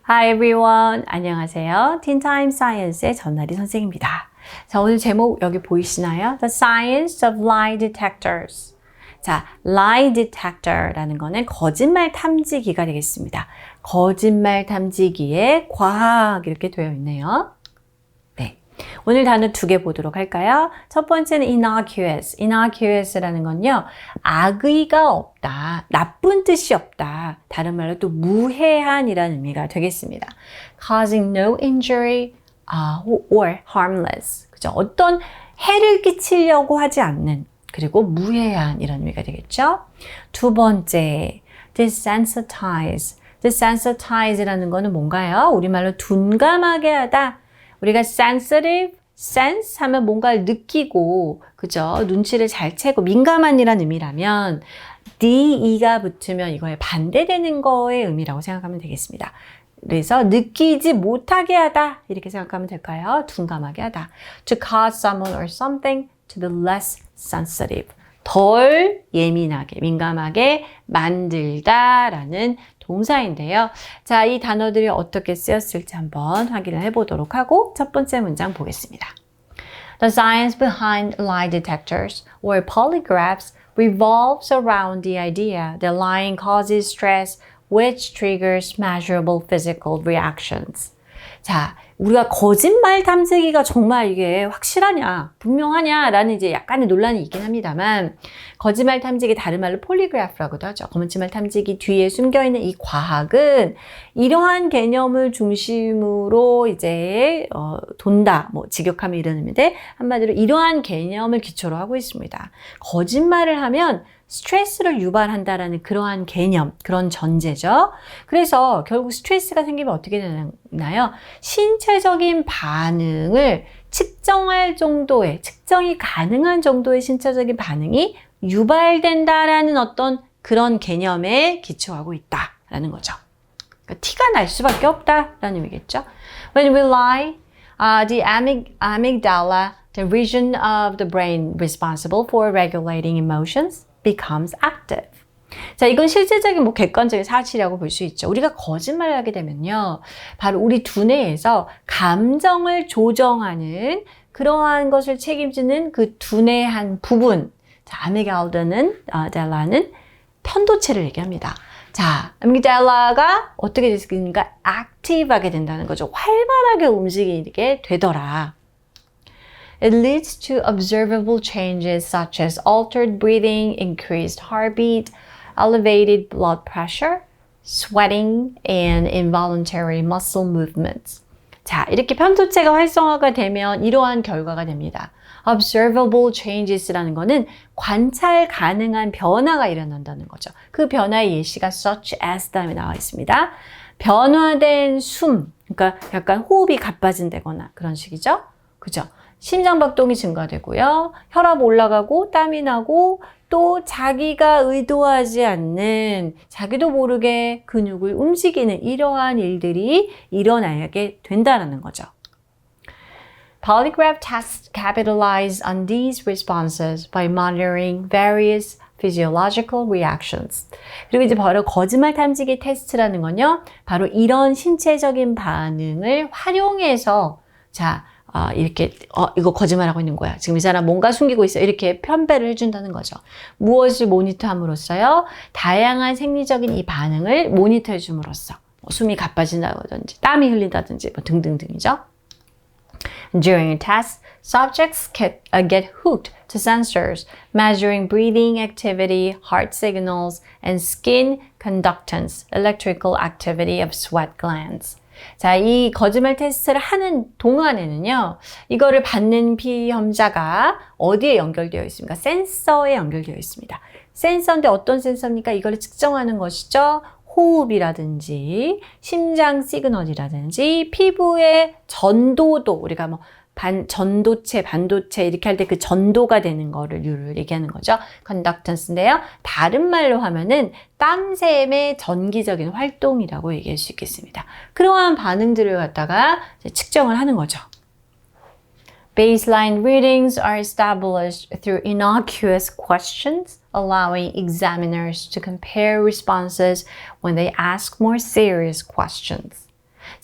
Hi everyone. 안녕하세요. Teentime Science의 전나리 선생님입니다. 자, 오늘 제목 여기 보이시나요? The Science of Lie Detectors. 자, lie detector라는 거는 거짓말 탐지기가 되겠습니다. 거짓말 탐지기의 과학 이렇게 되어 있네요. 네. 오늘 단어 두 개 보도록 할까요? 첫 번째는 innocuous. innocuous라는 건요, 악의가 없다, 나쁜 뜻이 없다. 다른 말로 또 무해한이라는 의미가 되겠습니다. causing no injury or harmless. 그죠? 어떤 해를 끼치려고 하지 않는, 그리고 무해한 이런 의미가 되겠죠? 두 번째, desensitize. desensitize라는 거는 뭔가요? 우리말로 둔감하게 하다. 우리가 sensitive, sense 하면 뭔가를 느끼고, 그죠? 눈치를 잘 채고 민감한이라는 의미라면 DE가 붙으면 이거에 반대되는 거의 의미라고 생각하면 되겠습니다. 그래서 느끼지 못하게 하다 이렇게 생각하면 될까요? 둔감하게 하다. To cause someone or something to be less sensitive. 덜 예민하게, 민감하게 만들다라는 동사인데요. 자, 이 단어들이 어떻게 쓰였을지 한번 확인을 해보도록 하고 첫 번째 문장 보겠습니다. The science behind lie detectors or polygraphs revolves around the idea that lying causes stress which triggers measurable physical reactions. 자, 우리가 거짓말 탐지기가 정말 이게 확실하냐, 분명하냐 라는 이제 약간의 논란이 있긴 합니다만, 거짓말 탐지기 다른 말로 폴리그래프라고도 하죠. 거짓말 탐지기 뒤에 숨겨있는 이 과학은 이러한 개념을 중심으로 이제 돈다, 뭐 직역하면 이런 의미인데, 한마디로 이러한 개념을 기초로 하고 있습니다. 거짓말을 하면 스트레스를 유발한다라는 그러한 개념, 그런 전제죠. 그래서 결국 스트레스가 생기면 어떻게 되나요? 신체적인 반응을 측정할 정도의, 측정이 가능한 정도의 신체적인 반응이 유발된다라는 어떤 그런 개념에 기초하고 있다라는 거죠. 그러니까 티가 날 수밖에 없다라는 의미겠죠. When we lie, the amygdala, the region of the brain responsible for regulating emotions, becomes active. 자, 이건 실제적인 뭐 객관적인 사실이라고 볼 수 있죠. 우리가 거짓말을 하게 되면요, 바로 우리 두뇌에서 감정을 조정하는 그러한 것을 책임지는 그 두뇌의 한 부분, 자, 아미글달라는 편도체를 얘기합니다. 자, 아미글달라가 어떻게 됐습니까? 액티브하게 된다는 거죠. 활발하게 움직이게 되더라. It leads to observable changes such as altered breathing, increased heartbeat, elevated blood pressure, sweating, and involuntary muscle movements. 자, 이렇게 편도체가 활성화가 되면 이러한 결과가 됩니다. Observable changes라는 거는 관찰 가능한 변화가 일어난다는 거죠. 그 변화의 예시가 such as 다음에 나와 있습니다. 변화된 숨, 그러니까 약간 호흡이 가빠진다거나 그런 식이죠. 그죠? 심장박동이 증가되고요. 혈압 올라가고 땀이 나고 또 자기가 의도하지 않는, 자기도 모르게 근육을 움직이는 이러한 일들이 일어나게 된다는 거죠. Polygraph tests capitalize on these responses by monitoring various physiological reactions. 그리고 이제 바로 거짓말 탐지기 테스트라는 건요, 바로 이런 신체적인 반응을 활용해서 자, 이렇게 이거 거짓말하고 있는 거야. 지금 이 사람 뭔가 숨기고 있어. 이렇게 편배를 해준다는 거죠. 무엇을 모니터함으로써요? 다양한 생리적인 이 반응을 모니터해 줌으로써 숨이 가빠진다든지 땀이 흘린다든지 뭐 등등등이죠. During a test, subjects get hooked to sensors measuring breathing activity, heart signals, and skin conductance, electrical activity of sweat glands. 자, 이 거짓말 테스트를 하는 동안에는요, 이거를 받는 피험자가 어디에 연결되어 있습니까? 센서에 연결되어 있습니다. 센서인데 어떤 센서입니까? 이거를 측정하는 것이죠. 호흡이라든지 심장 시그널이라든지 피부의 전도도, 우리가 뭐 전도체, 반도체 이렇게 할 때 그 전도가 되는 거를 얘기하는 거죠. conductance인데요. 다른 말로 하면은 땀샘의 전기적인 활동이라고 얘기할 수 있겠습니다. 그러한 반응들을 갖다가 측정을 하는 거죠. Baseline readings are established through innocuous questions, allowing examiners to compare responses when they ask more serious questions.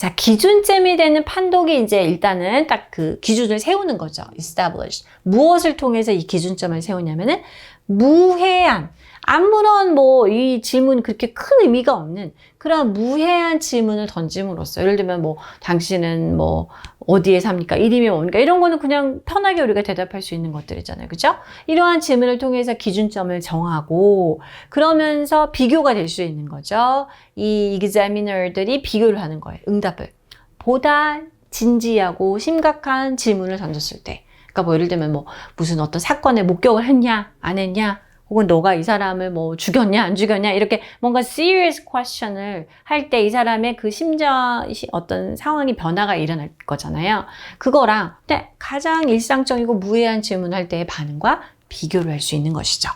자, 기준점이 되는 판독이 이제 일단은 딱 그 기준을 세우는 거죠. establish. 무엇을 통해서 이 기준점을 세우냐면은 무해한, 아무런 뭐 이 질문 그렇게 큰 의미가 없는 그런 무해한 질문을 던짐으로써 예를 들면 뭐 당신은 뭐 어디에 삽니까? 이름이 뭡니까? 이런 거는 그냥 편하게 우리가 대답할 수 있는 것들이잖아요. 그죠? 이러한 질문을 통해서 기준점을 정하고 그러면서 비교가 될 수 있는 거죠. 이 examiner들이 비교를 하는 거예요. 응답을. 보다 진지하고 심각한 질문을 던졌을 때. 그러니까 뭐 예를 들면 뭐 무슨 어떤 사건에 목격을 했냐? 안 했냐? 혹은 너가 이 사람을 뭐 죽였냐 안 죽였냐 이렇게 뭔가 serious question을 할 때 이 사람의 그 심정 어떤 상황이 변화가 일어날 거잖아요. 그거랑 가장 일상적이고 무해한 질문할 때의 반응과 비교를 할 수 있는 것이죠.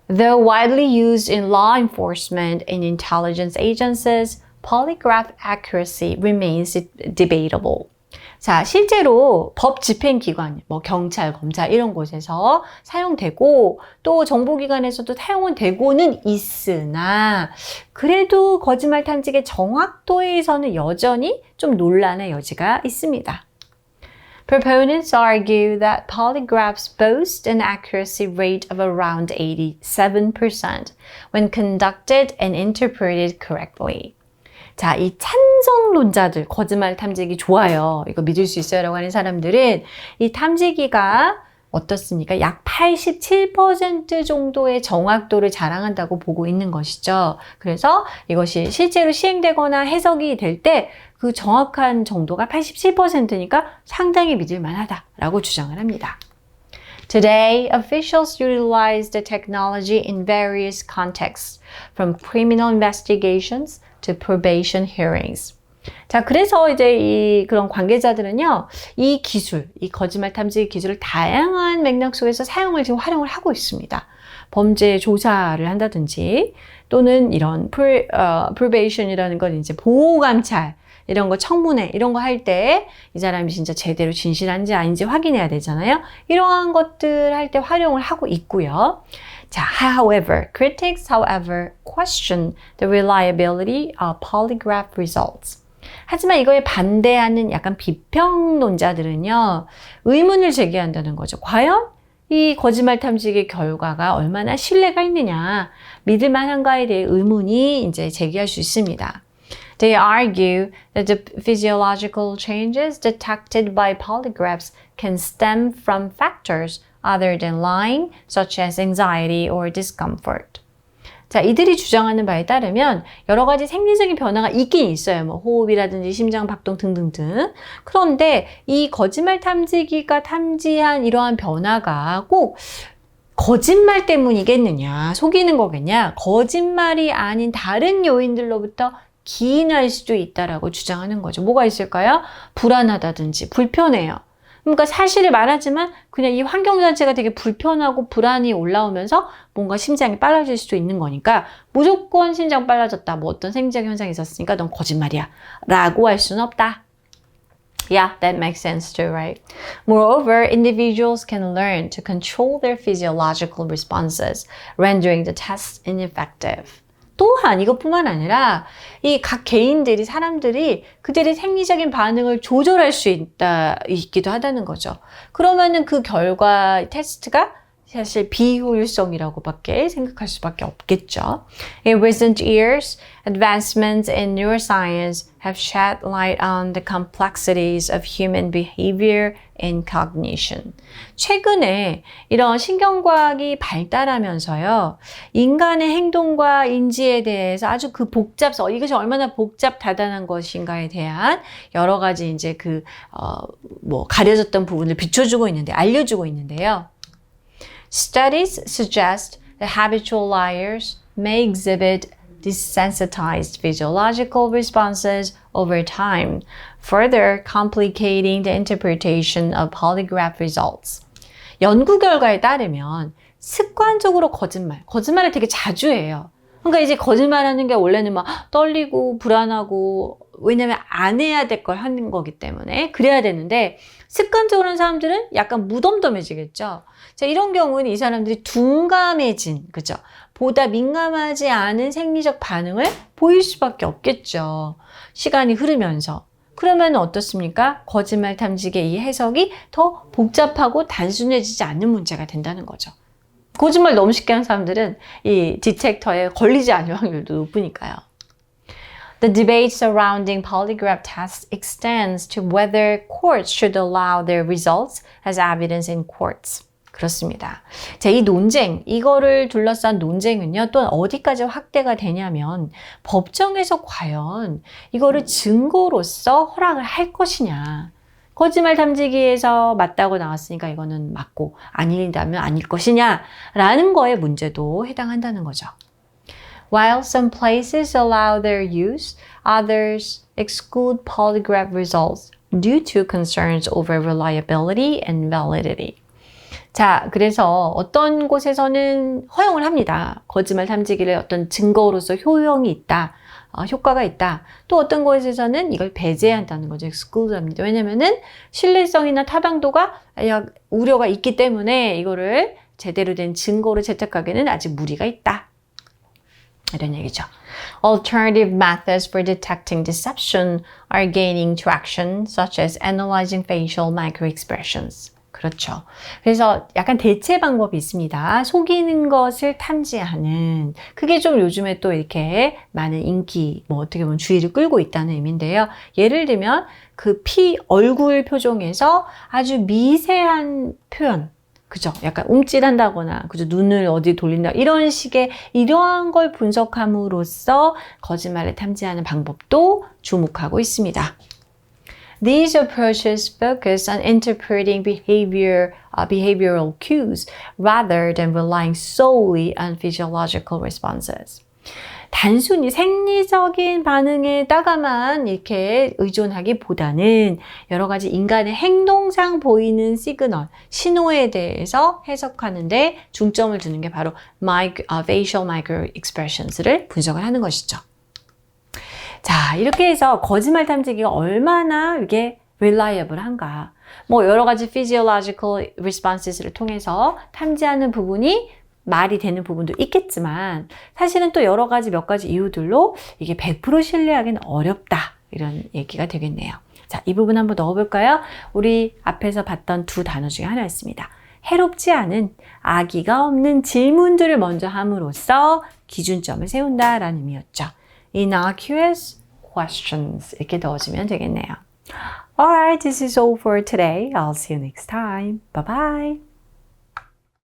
Though widely used in law enforcement and intelligence agencies, polygraph accuracy remains debatable. 자, 실제로 법 집행기관, 뭐 경찰, 검찰 이런 곳에서 사용되고 또 정보기관에서도 사용은 되고는 있으나 그래도 거짓말 탐지기의 정확도에서는 여전히 좀 논란의 여지가 있습니다. Proponents argue that polygraphs boast an accuracy rate of around 87% when conducted and interpreted correctly. 자, 이 찬성론자들, 거짓말 탐지기 좋아요. 이거 믿을 수 있어요. 라고 하는 사람들은 이 탐지기가 어떻습니까? 약 87% 정도의 정확도를 자랑한다고 보고 있는 것이죠. 그래서 이것이 실제로 시행되거나 해석이 될 때 그 정확한 정도가 87%니까 상당히 믿을 만하다라고 주장을 합니다. Today, officials utilize the technology in various contexts, from criminal investigations to probation hearings. 자, 그래서 이제 이 그런 관계자들은요, 이 기술, 이 거짓말 탐지기 기술을 다양한 맥락 속에서 사용을 지금 활용을 하고 있습니다. 범죄 조사를 한다든지, 또는 이런 probation이라는 건 이제 보호감찰, 이런 거 청문회 이런 거 할 때 이 사람이 진짜 제대로 진실한지 아닌지 확인해야 되잖아요. 이러한 것들 할 때 활용을 하고 있고요. 자, critics question the reliability of polygraph results. 하지만 이거에 반대하는 약간 비평론자들은요, 의문을 제기한다는 거죠. 과연 이 거짓말 탐지기 결과가 얼마나 신뢰가 있느냐, 믿을 만한가에 대해 의문이 이제 제기할 수 있습니다. They argue that the physiological changes detected by polygraphs can stem from factors other than lying, such as anxiety or discomfort. 자, 이들이 주장하는 바에 따르면 여러 가지 생리적인 변화가 있긴 있어요. 뭐 호흡이라든지 심장 박동 등등등. 그런데 이 거짓말 탐지기가 탐지한 이러한 변화가 꼭 거짓말 때문이겠느냐, 속이는 거겠냐, 거짓말이 아닌 다른 요인들로부터 기인할 수도 있다라고 주장하는 거죠. 뭐가 있을까요? 불안하다든지 불편해요. 그러니까 사실을 말하지만 그냥 이 환경 자체가 되게 불편하고 불안이 올라오면서 뭔가 심장이 빨라질 수도 있는 거니까 무조건 심장 빨라졌다, 뭐 어떤 생리적 현상이 있었으니까 넌 거짓말이야 라고 할 수는 없다. Yeah, that makes sense too, right? Moreover, individuals can learn to control their physiological responses, rendering the test ineffective. 또한 이것뿐만 아니라 이 각 개인들이 사람들이 그들의 생리적인 반응을 조절할 수 있기도 하다는 거죠. 그러면은 그 결과 테스트가 사실 비효율성이라고밖에 생각할 수밖에 없겠죠. In recent years, advancements in neuroscience have shed light on the complexities of human behavior and cognition. 최근에 이런 신경과학이 발달하면서요, 인간의 행동과 인지에 대해서 아주 그 이것이 얼마나 복잡다단한 것인가에 대한 여러 가지 이제 가려졌던 부분을 비춰주고 있는데, 알려주고 있는데요. Studies suggest that habitual liars may exhibit desensitized physiological responses over time, further complicating the interpretation of polygraph results. 연구 결과에 따르면 습관적으로 거짓말을 되게 자주 해요. 그러니까 이제 거짓말하는 게 원래는 막 떨리고 불안하고, 왜냐면 안 해야 될 걸 하는 거기 때문에 그래야 되는데, 습관적으로 하는 사람들은 약간 무덤덤해지겠죠. 자, 이런 경우는 이 사람들이 둔감해진, 그죠? 보다 민감하지 않은 생리적 반응을 보일 수밖에 없겠죠. 시간이 흐르면서. 그러면 어떻습니까? 거짓말 탐지기의 이 해석이 더 복잡하고 단순해지지 않는 문제가 된다는 거죠. 거짓말 너무 쉽게 하는 사람들은 이 디텍터에 걸리지 않을 확률도 높으니까요. The debate surrounding polygraph tests extends to whether courts should allow their results as evidence in courts. 그렇습니다. 자, 이 논쟁, 이거를 둘러싼 논쟁은요, 또 어디까지 확대가 되냐면 법정에서 과연 이거를 증거로서 허락을 할 것이냐. 거짓말 탐지기에서 맞다고 나왔으니까 이거는 맞고 아니다면 아닐 것이냐 라는 거에 문제도 해당한다는 거죠. While some places allow their use, others exclude polygraph results due to concerns over reliability and validity. 자, 그래서 어떤 곳에서는 허용을 합니다. 거짓말 탐지기를 어떤 증거로서 효용이 있다. 효과가 있다. 또 어떤 곳에서는 이걸 배제한다는 거죠. exclude 합니다. 왜냐면은 신뢰성이나 타당도가 우려가 있기 때문에 이거를 제대로 된 증거로 채택하기에는 아직 무리가 있다. 이런 얘기죠. Alternative methods for detecting deception are gaining traction, such as analyzing facial microexpressions. 그렇죠. 그래서 약간 대체 방법이 있습니다. 속이는 것을 탐지하는. 그게 좀 요즘에 또 이렇게 많은 인기, 어떻게 보면 주의를 끌고 있다는 의미인데요. 예를 들면 그 얼굴 표정에서 아주 미세한 표현. 그죠? 약간 움찔한다거나, 그죠? 눈을 어디 돌린다. 이런 식의, 이러한 걸 분석함으로써 거짓말을 탐지하는 방법도 주목하고 있습니다. These approaches focus on interpreting behavioral cues rather than relying solely on physiological responses. 단순히 생리적인 반응에다가만 이렇게 의존하기보다는 여러 가지 인간의 행동상 보이는 시그널, 신호에 대해서 해석하는데 중점을 두는 게 바로 facial microexpressions를 분석을 하는 것이죠. 자, 이렇게 해서 거짓말 탐지기가 얼마나 이게 reliable한가. 여러 가지 physiological responses를 통해서 탐지하는 부분이 말이 되는 부분도 있겠지만 사실은 또 여러 가지 몇 가지 이유들로 이게 100% 신뢰하기는 어렵다. 이런 얘기가 되겠네요. 자, 이 부분 한번 넣어볼까요? 우리 앞에서 봤던 두 단어 중에 하나였습니다. 해롭지 않은, 악의가 없는 질문들을 먼저 함으로써 기준점을 세운다라는 의미였죠. Innocuous questions 이렇게 넣어주면 되겠네요. Alright, this is all for today. I'll see you next time. Bye bye.